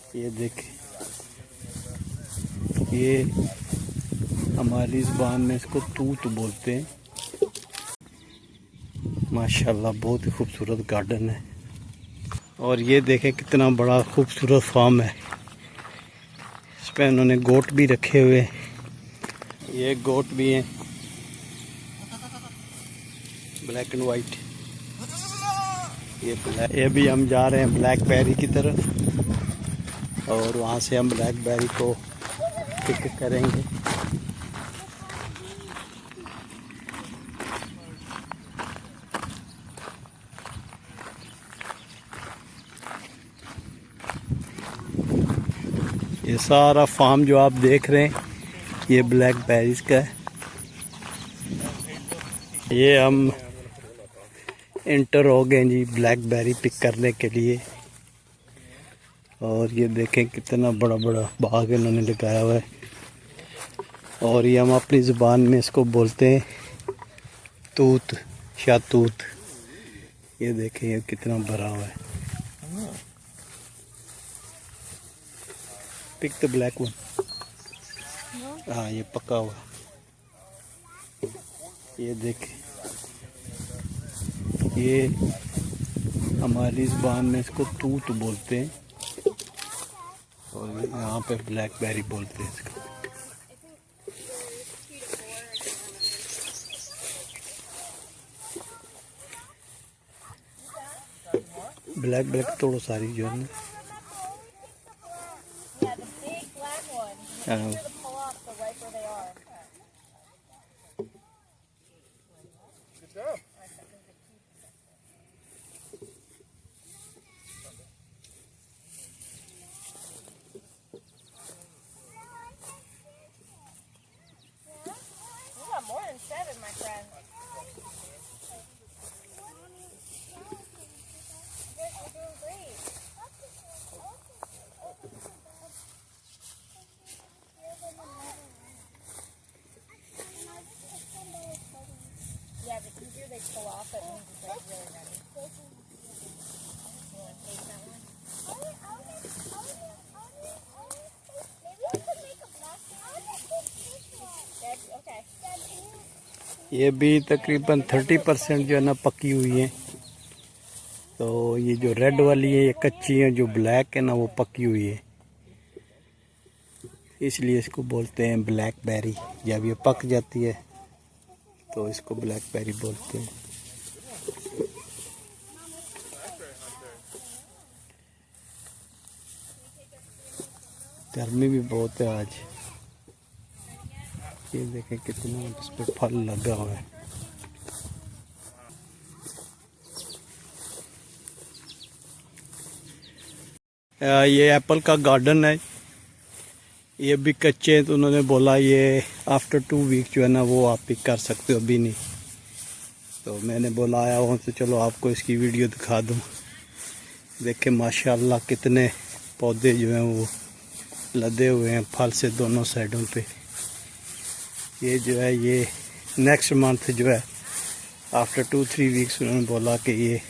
ये देखें, ये हमारी ज़ुबान में इसको तूत बोलते हैं। माशाल्लाह बहुत ही खूबसूरत गार्डन है। और ये देखें कितना बड़ा खूबसूरत फार्म है। इस पर उन्होंने गोट भी रखे हुए हैं। ये गोट भी हैं, ब्लैक एंड वाइट। ये भी हम जा रहे हैं ब्लैकबेरी की तरफ और वहाँ से हम ब्लैकबेरी को पिक करेंगे। ये सारा फार्म जो आप देख रहे हैं ये ब्लैकबेरीज का है। ये हम इंटर हो गए जी ब्लैकबेरी पिक करने के लिए। और ये देखें कितना बड़ा बड़ा बाग इन्होंने लगाया हुआ है। और ये हम अपनी ज़ुबान में इसको बोलते हैं तूत, शातूत। ये देखें ये कितना भरा हुआ है। Pick the black one. हाँ ये पका हुआ। ये देखें, ये हमारी ज़ुबान में इसको तूत बोलते हैं और यहाँ पे ब्लैकबेरी बोलते हैं इसको। ब्लैक थोड़ा सारी जो है ना। ये भी तकरीबन 30% जो है ना पकी हुई है। तो ये जो रेड वाली है ये कच्ची है, जो ब्लैक है ना वो पकी हुई है। इसलिए इसको बोलते हैं ब्लैकबेरी। जब ये पक जाती है तो इसको ब्लैकबेरी बोलते हैं। गर्मी भी बहुत है आज। ये देखें कितना इस पे फल लगा हुआ है। ये एप्पल का गार्डन है। ये भी कच्चे हैं तो उन्होंने बोला ये आफ्टर 2 वीक जो है ना वो आप पिक कर सकते हो, अभी नहीं। तो मैंने बोला आया हूँ तो चलो आपको इसकी वीडियो दिखा दूँ। देखें माशाल्लाह कितने पौधे जो हैं वो लदे हुए हैं फल से दोनों साइडों पे। ये जो है ये नेक्स्ट मंथ जो है आफ्टर 2-3 वीक्स उन्होंने बोला कि ये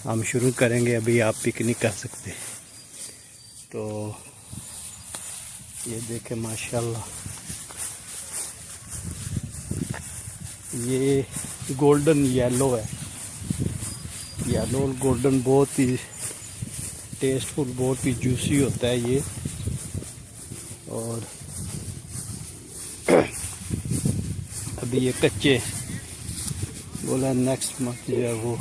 हम शुरू करेंगे, अभी आप पिक नहीं कर सकते। तो ये देखें माशाल्लाह ये गोल्डन येलो है। येलो और गोल्डन बहुत ही टेस्टफुल, बहुत ही जूसी होता है ये। और अभी ये कच्चे, बोला नेक्स्ट मंथ जो है वो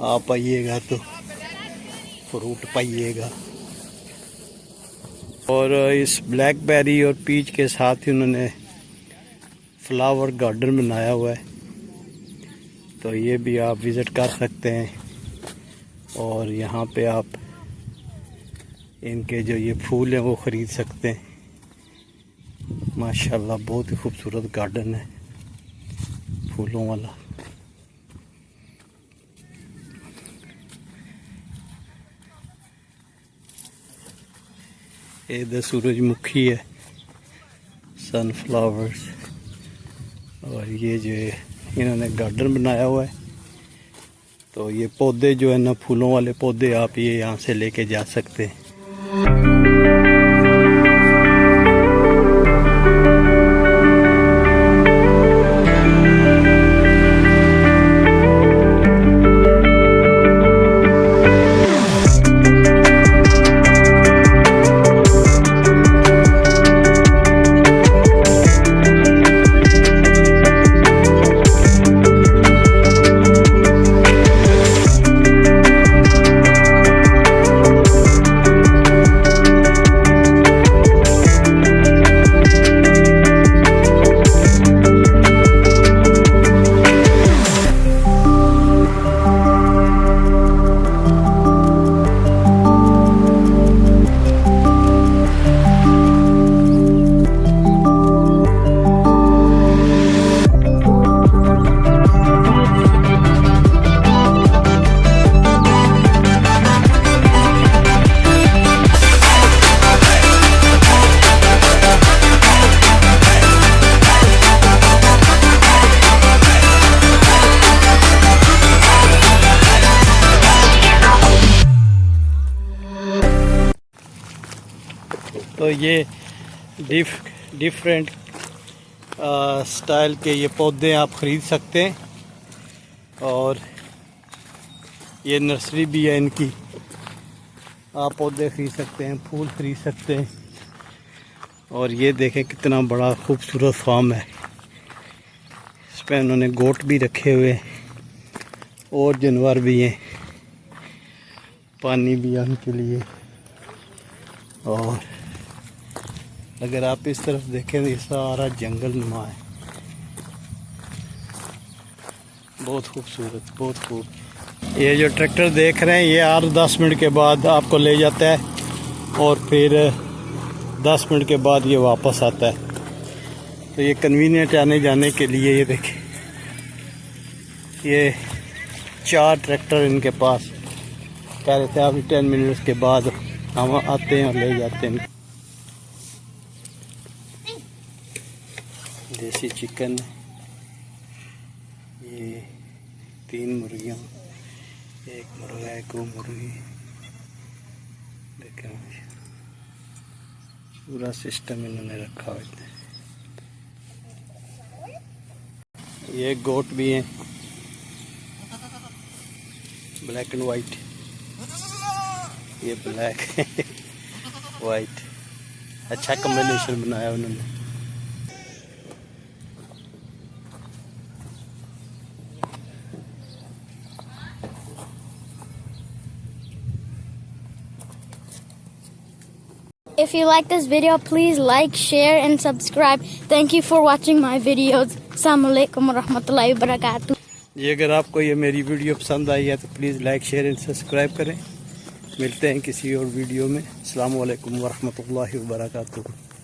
आप आइएगा तो फ्रूट पाइएगा। और इस ब्लैकबेरी और पीच के साथ ही उन्होंने फ्लावर गार्डन बनाया हुआ है। तो ये भी आप विज़िट कर सकते हैं और यहाँ पे आप इनके जो ये फूल हैं वो ख़रीद सकते हैं। माशाल्लाह बहुत ही खूबसूरत गार्डन है फूलों वाला। ये सूरजमुखी है, सनफ्लावर्स। और ये जो है इन्होंने गार्डन बनाया हुआ है। तो ये पौधे जो है ना फूलों वाले पौधे आप ये यहाँ से लेके जा सकते हैं। तो ये डिफरेंट स्टाइल के ये पौधे आप ख़रीद सकते हैं और ये नर्सरी भी है इनकी। आप पौधे ख़रीद सकते हैं, फूल ख़रीद सकते हैं। और ये देखें कितना बड़ा खूबसूरत फार्म है। इस पर उन्होंने गोट भी रखे हुए हैं और जानवर भी हैं, पानी भी है उनके लिए। और अगर आप इस तरफ देखें तो ये सारा जंगल नुमा है, बहुत खूबसूरत, बहुत खूब। ये जो ट्रैक्टर देख रहे हैं ये 8-10 मिनट के बाद आपको ले जाता है और फिर 10 मिनट के बाद ये वापस आता है। तो ये कन्वीनियंट आने जाने के लिए ये देखें, ये 4 ट्रैक्टर इनके पास। कह रहे थे अभी 10 मिनट के बाद हम आते हैं और ले जाते हैं। देसी चिकन, ये 3 मुर्गियाँ, 1 मुर्गा, 1 मुर्गी। देखें पूरा सिस्टम इन्होंने रखा हुआ है। ये गोट भी हैं, ब्लैक एंड वाइट। ये ब्लैक वाइट, अच्छा कॉम्बिनेशन बनाया उन्होंने। If you like this video, please like, share and subscribe. Thank you for watching my videos. Assalamualaikum warahmatullahi wabarakatuh. ये अगर आपको ये मेरी वीडियो पसंद आई है तो please like, share and subscribe करें। मिलते हैं किसी और वीडियो में। अस्सलामु अलैकुम वरहमतुल्लाहि वबरकातुहू।